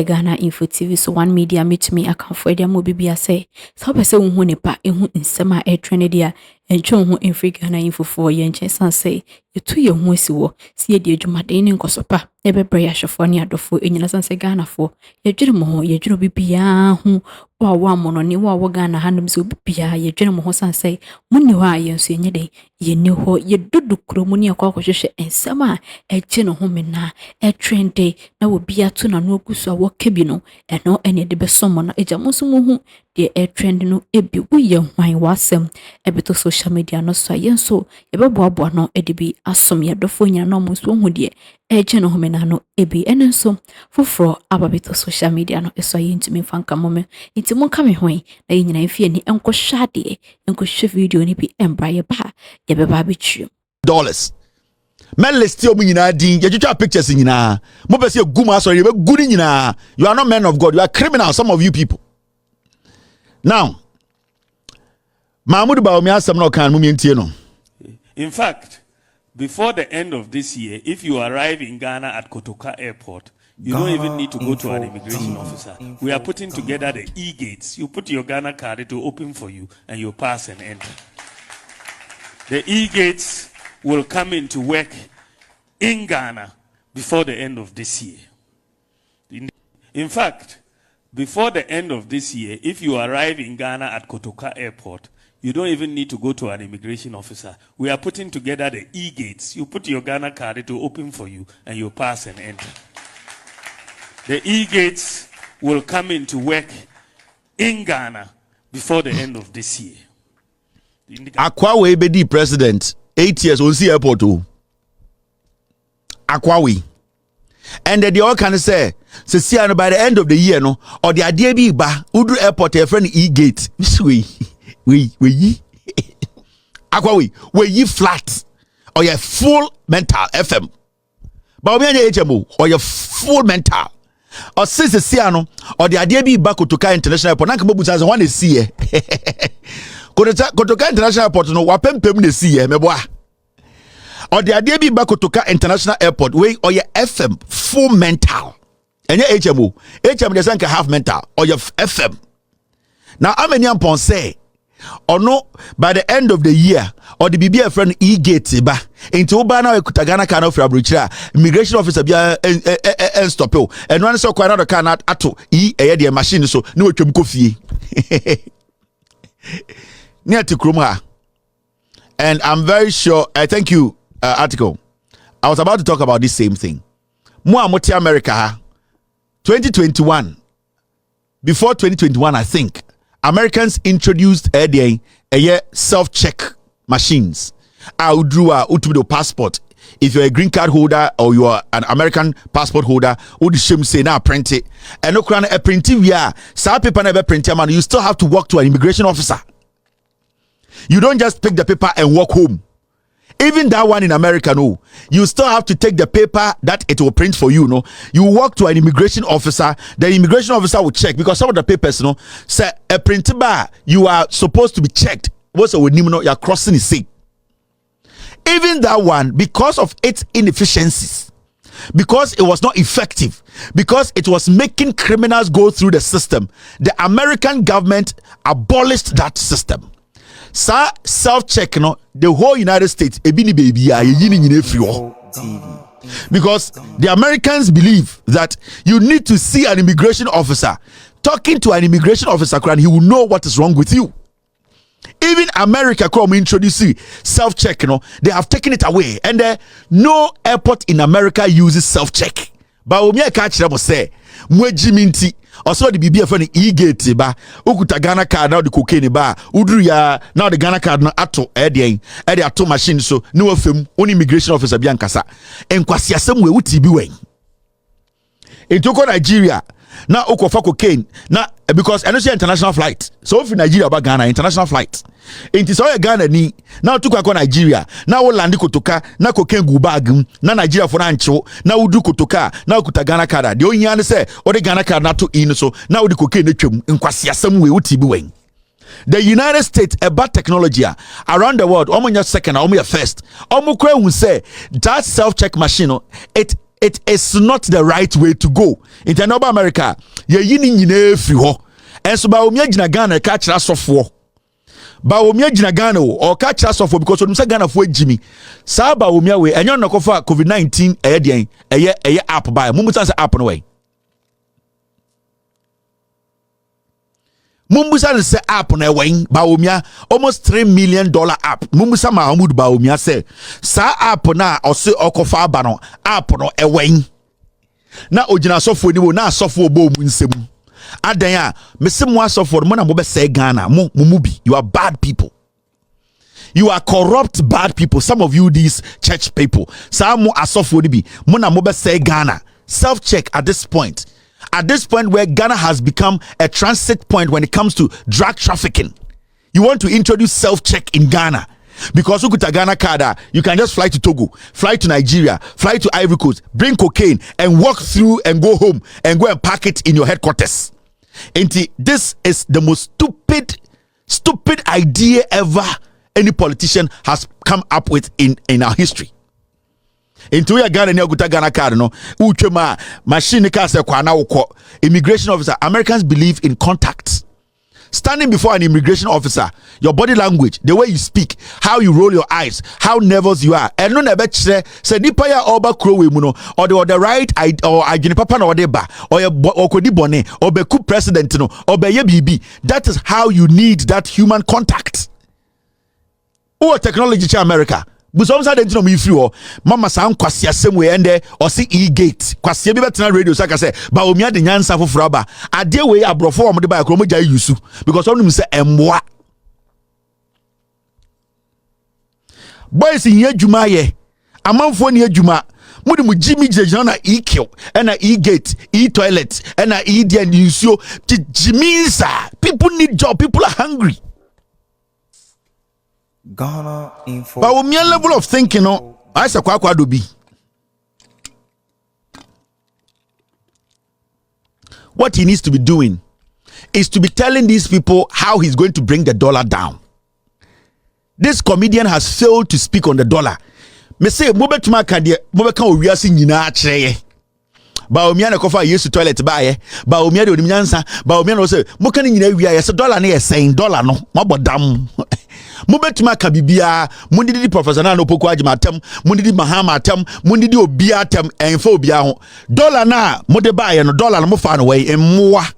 Ghana Info TV so one media meet me account for the mobile say so pese wo ne pa ehu nsema e trend dia encho ho info Ghana Info for ye nche san say yetu ye ho asiwo si ye di adwumaden ne nkosopa e bebre ya hwefo ne adofo enyina san say Ghana fo ye dwere mo ho ye dwere bibia ho wa amono ne wa Ghana handom so bibia ye dwere mo ho san say munni ho a ye nso enye de ye ne ho ye dudu kromu ne akwa hwehwe ensema e gye no ho mena e trend na wo bia to na no kuso a wo kebi no eno ene de besomo na eja mo so mo hu de e trend no ebi wo ye hwan wasem ebeto social media no so ye nso ye beboabo no edibi asom ye dofo nyina no mo so hu de e gye no ho mena no ebi ene nso foforo ababeto social media no eso ye ntimi fanka mome ntimo ka me hwan na ye nyina mfie ni enko hwade enko hwe video ni bi embra ye ba ye beba betru dollars men list you nyina din ye twitwa pictures nyina mo be say guma so ye be gudi nyina. You are not men of God, you are criminals, some of you people. Now Mahmoud Bawumia asem no kan mo mientie no. In fact, before the end of this year, if you arrive in Ghana at KOTOKA airport, you don't even need to go to an immigration officer. We are putting together the e-gates. You put your Ghana card, it will open for you and you pass and enter. The e-gates will come into work in Ghana before the end of this year. In fact, before the end of this year, if you arrive in Ghana at KOTOKA airport, you don't even need to go to an immigration officer. We are putting together the e-gates. You put your Ghana card, it will open for you and you pass and enter. The e-gates will come into work in Ghana before the end of this year. Akwawe be president 8 years on see airport o. Akwawe. And the all can say by the end of the year no or the idea be ba Udru airport a friend e-gate. We Akwawe we ye flat or your full mental FM. Bawumia HMO or your full mental. Or since the Siano or the idea be back to International Airport. Nanka Bobu says one is see. KOTOKA International Airport no wapempem ne see meboa. Or the idea be back KOTOKA International Airport way or your FM full mental. And your HMO the sanka half mental or your FM. Now how many upon say or no by the end of the year or the BBA friend e-gate ba into Obana Kutagana can of Fabrica immigration officer be and stop you and one so quite another can ato the machine so no coffee near to Krumha. And I'm very sure I thank you article. I was about to talk about this same thing. Muamoti America 2021 before 2021 I think Americans introduced a self-check machines. Utubido passport. If you're a green card holder or you are an American passport holder, would say now print it. And no crown a print via some paper never print man. You still have to walk to an immigration officer. You don't just pick the paper and walk home. Even that one in America, no. You still have to take the paper that it will print for you, no. You walk to an immigration officer, the immigration officer will check because some of the papers, no, say a print bar, you are supposed to be checked. What's with you are crossing the sea. Even that one, because of its inefficiencies, because it was not effective, because it was making criminals go through the system, the American government abolished that system. Sa self-check no the whole United States ebini baby because the Americans believe that you need to see an immigration officer. Talking to an immigration officer, he will know what is wrong with you. Even America come introduce self-check, they have taken it away, and no airport in America uses self-check. Bawumia catch them say mwejiminti also the BBA for the e-gate ba ukuta Ghana card now the cocaine ba udru ya now the Ghana card no ato ato machine so no afem on immigration officer bi ankasa en Kwasias3m wuti bi wen into Nigeria na okofa cocaine na because I know international flight so if Nigeria ba Ghana international flight enti so Ghana ni na to kwa Nigeria na wo land KOTOKA na cocaine gu bag na Nigeria for ancho na wudu KOTOKA na okuta Ghana card de onyan say o de Ghana card na to in so na wo de cocaine twem Kwasias3m wuti bi wen. The United States a bad technology around the world almost second almost first almost say that self-check machine it is not the right way to go. In North America, ye yini nyine free ho. And so Bawumia jina Ghana catch us off war. Bawumia jina Ghana or catch us off because when say Ghana for Jimmy. Sa Bawumia we and you no for COVID-19 eye app by mumusa app no way. Mumbusa say app na way Bawumia almost $3 million app. Mumbusa Mahmoud Bawumia say sa app na ose okofa aba no app no eway. Na ojina sofo ni wo na sofo bo mu nsem. Adanya mese mo asofo mo na mo be say Ghana mo bi. You are bad people. You are corrupt bad people. Some of you these church people. Sa mo asofo ni bi mo na mo be say Ghana. Self check at this point. At this point where Ghana has become a transit point when it comes to drug trafficking, you want to introduce self-check in Ghana. Because you got a Ghana card, you can just fly to Togo, fly to Nigeria, fly to Ivory Coast, bring cocaine and walk through and go home and go and pack it in your headquarters. And this is the most stupid idea ever any politician has come up with in our history. Into ya Ghana ni guta Ghana card no uchema machine ka se kwa na woko immigration officer. Americans believe in contact. Standing before an immigration officer, your body language, the way you speak, how you roll your eyes, how nervous you are, and no never say nipa ya oba kro we mu no or the right or agene papa na ode ba or kodi bone or be coup president no or be ye bibi. That is how you need that human contact. Who technology to America? Busom sa dentino mi free mama san Kwasias3m ende or see e-gate Kwasia bi betena radio saka say Bawumia de nyansa foforo aba ade we abrofo omde ba akro mo jai yusu because onum say emwa boys in adwuma ye amanfo ni adwuma mudi mu jimi jejana na e-kill na e-gate e-toilet na e-dia nsuo jiminsa. People need job, people are hungry. Ghana info. Bawumia level of thinking no I say kwa do be. What he needs to be doing is to be telling these people how he's going to bring the dollar down. This comedian has failed to speak on the dollar. Me say mo betuma ka de mo beka owiase nyina akere. Bawumia na kofa yesu toilet ba ye. Bawumia de onimnyansa. Bawumia no say mo kan nyina wia ye say dollar na ye saying dollar no mabodam. Mubetuma kabibia mundidi professor na no poko ajimatem mundidi mahama atem mundidi obia atem enfo obia ho dollar na mode bae no dollar no mo fa no we emmoa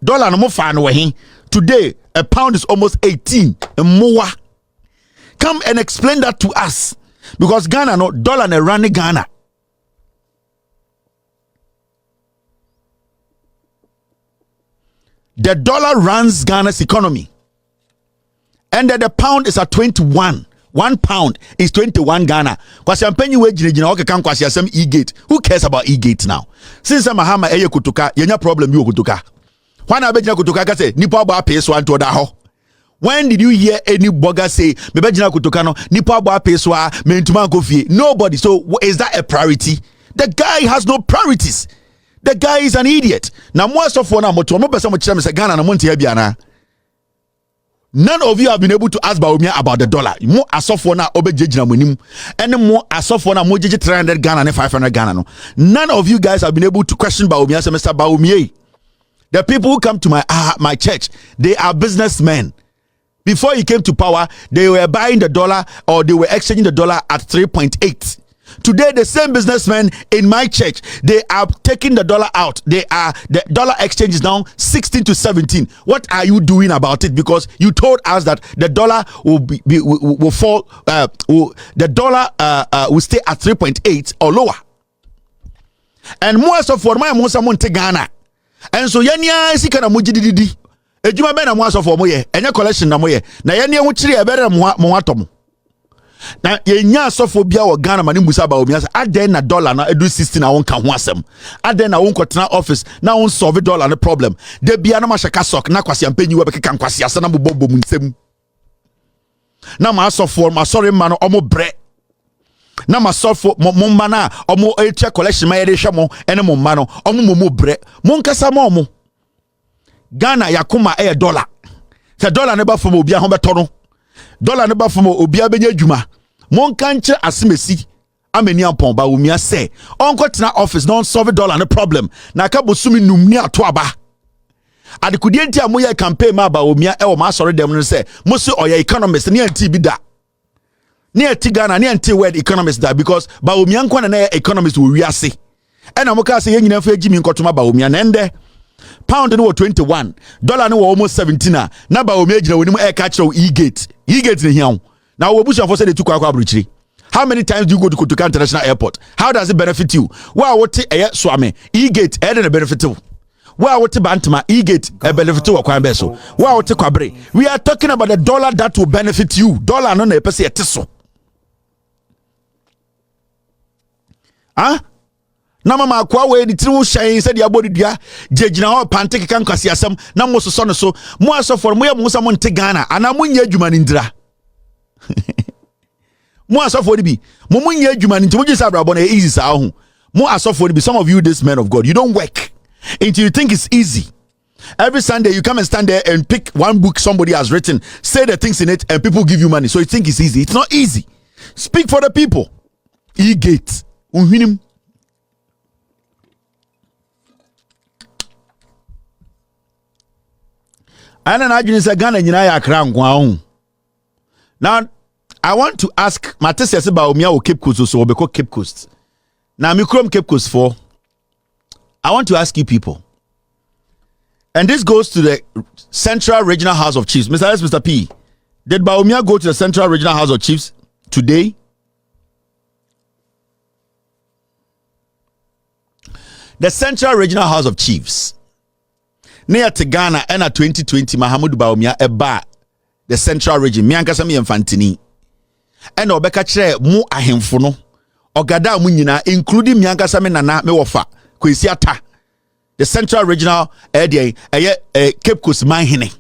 dollar no mo fa no we today a pound is almost 18 emmoa. Come and explain that to us because Ghana no dollar na run Ghana. The dollar runs Ghana's economy. And that the pound is at 21. 1 pound is 21 Ghana. Kwasias3m e-gate. Who cares about e-gate now? Since Mahama eye kutuka, yenya problem you kutuka. Wana abejina kutuka ka say nipa ba pay so anto da ho. When did you hear any blogger say me bejina kutuka no nipa ba pay so a me ntuma go fie? Nobody. So is that a priority? The guy has no priorities. The guy is an idiot. Now, most of one moto mo person mo chira me say Ghana na monte bia na. None of you have been able to ask Bawumia about the dollar. Mo asofo na obejejina monim. Ene mo asofo na mo jeje 300 Ghana and 500 Ghana no. None of you guys have been able to question Bawumia say Mr. Bawumia. The people who come to my church, they are businessmen. Before he came to power, they were buying the dollar or they were exchanging the dollar at 3.8. Today, the same businessmen in my church, they are taking the dollar out. The dollar exchange is now 16 to 17. What are you doing about it? Because you told us that the dollar will fall. The dollar will stay at 3.8 or lower. And most of my most amount Ghana. And so yanya is kind of mujididi. Ejuma be na mo asofo mo ye. Enya collection na mo ye. Na yanya wo chiri ebere mo atom. Na yenya asofo bia wo Ghana mani musa Bawumia say aden na dollar na edu 16 na won ka ho asem. Aden na won kotena office na won solve dollar no problem. De bia na mashaka sok na Kwasiampanyi we be kan Kwasias na bobbo mu nsem. Na ma asofo ma sorry ma no omo bre. Na ma asofo mo ma na omo etia collection ma ye de hwe mo ene mo ma no omo mo bre. Mo nkasa ma omo. Ghana yakuma dollar. Se dollar ne ba fo mo bia ho beto no. Dollar ne ba fo mo obia benya adwuma. Mon kanche asimesi ameni ampon Bawumia say onko tena office non solve dollar no problem na ka bosumi numni ato aba adekudie nti amoya campaign ma Bawumia e wo ma sori dem no say mo se oya economist ne anti bi da ne anti Ghana ne anti word economist da because Bawumia nko na economist wo wiase e na mo ka say yenyina fa gimi nkotoma Bawumia na ende pound no 21 dollar no almost 17 na Bawumia gina woni mo e ka kire e-gate ne hian na wo busu afo say de tu kwa aburuchiri. How many times do you go to KOTOKA International Airport? How does it benefit you? Wow, what swame e-gate and benefit you. Wow, what bantama e-gate a benefit you kwa beso. Wow, what kwabre. We are talking about the dollar that will benefit you. Dollar no na pese etiso. Ah? Na mama kwa we di tiri wo hyan said ya body dua jejina ho pante kan Kwasias3m na mo so no so mo asofor mo ya mo sa mo nte Ghana ana mo nya adwuma ni ndira. Mo asofo bi mo munye adwuma nti mo gisa brabo na easy sa ho mo asofo bi. Some of you this men of God, you don't work until you think it's easy. Every Sunday you come and stand there and pick one book somebody has written, say the things in it and people give you money, so you think it's easy. It's not easy. Speak for the people. E-gate unhwinim ana na adwene se Ghana nyina ya akra nkwa ho. Now I want to ask Matesias Bawumia o Cape Coast so obeko Cape Coast. Now me from Cape Coast for. I want to ask you people. And this goes to the Central Regional House of Chiefs. Mr. P. Did Bawumia go to the Central Regional House of Chiefs today? The Central Regional House of Chiefs. Near to Ghana and 2020 Mahamudu Bawumia eba the Central Region. Mi ankasa mi Mfantini. And obeka kire mu ahemfo no ogada mu nyina including miankasa me nana me wofa Kwasiata the Central Regional area Cape Coast manhene.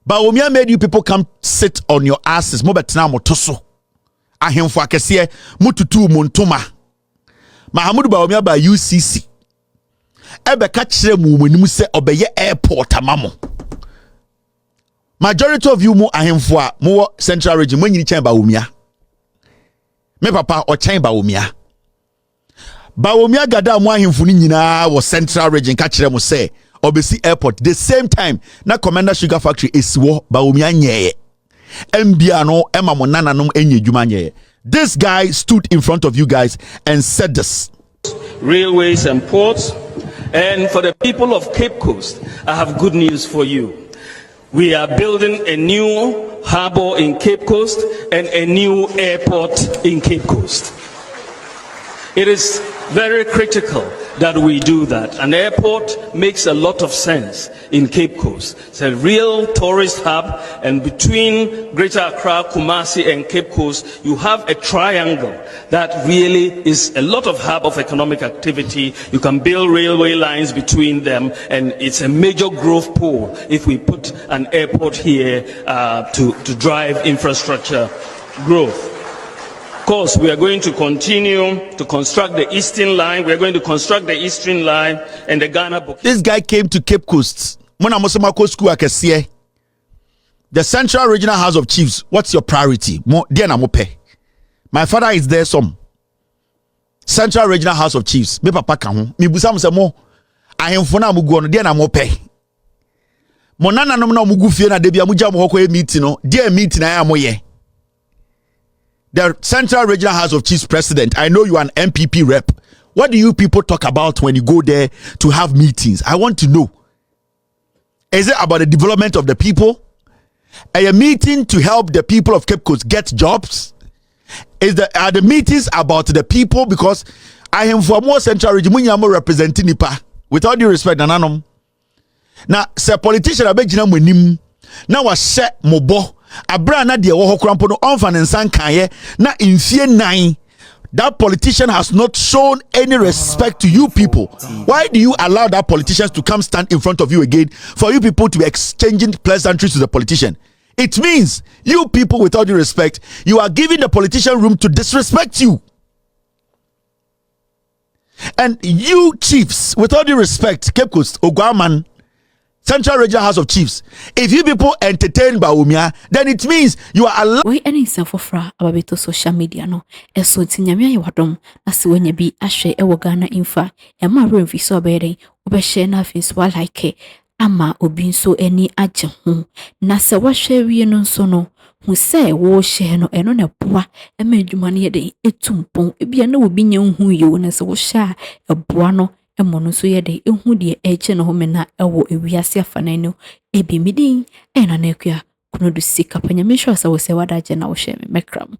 Bawumia made you people come sit on your asses mo betena mo toso ahemfo akese mututu mu ntoma. Mahamudu Bawumia ba UCC ebeka kire mu manim se obeye airport amamo. Majority of you mo ahemfo a mo Central Region mo nyini chen Bawumia. Me papa o chen Bawumia. Bawumia gada mo ahemfo ni nyina wo Central Region ka kire mo say obesi airport the same time na Commander Sugar Factory esiwo Bawumia nyeye. Mbia no ema mo nananom enye dwuma nyeye. This guy stood in front of you guys and said this. Railways and ports, and for the people of Cape Coast, I have good news for you. We are building a new harbor in Cape Coast and a new airport in Cape Coast. It is very critical that we do that. An airport makes a lot of sense in Cape Coast. It's a real tourist hub, and between Greater Accra, Kumasi and Cape Coast, you have a triangle that really is a lot of hub of economic activity. You can build railway lines between them, and it's a major growth pool if we put an airport here to drive infrastructure growth. Of course, we are going to continue to construct the Eastern Line. We are going to construct the Eastern Line and the Ghana book. This guy came to Cape Coast. The Central Regional House of Chiefs. What's your priority? My father is there. Some Central Regional House of Chiefs. Me papa kaho. Me busam se mo. Ahemfona mugu ono. Dia na mo pe. Mo nana nom na mugu fie na debia muja mo hokɔ meeting no. Dia meeting na ya mo ye. The Central Regional House of Chiefs president, I know you are an MPP rep. What do you people talk about when you go there to have meetings? I want to know. Is it about the development of the people? A meeting to help the people of Cape Coast get jobs? Are the meetings about the people? Because I am for more Central Region, representing Nipa. With all due respect, Nananom. Now, say politician abegina mwenim. Now was set mobo. Abra na de wo hokrampo no onfa ne nsan kaye na infie 9. That politician has not shown any respect to you people. Why do you allow that politicians to come stand in front of you again for you people to be exchanging pleasantries to the politician? It means you people, with all due respect, you are giving the politician room to disrespect you. And you chiefs, with all due respect, Cape Coast, Ogwaman, Central Regional House of Chiefs. If you people entertain Bawumia, then it means you are allowed. We any for fra ababeto social media no. Eso tinyamia ye wadom na si wenye bi ashe ewo Ghana infa. Ema renfi so abere obehye na afin so like ama obi nso eni agye ho. Na se wahwe wie no nso no hu se wo hye no eno na boa ema adwuma ne ye de etumpon ebia na obi nya hu ye na se wo hye eboa no emono so ye de ehu de eche no homena ewo ewiase afana no ebi midin ena na ekua kuno du sika panyame hwa sa wo se wada je na wo hye me mekram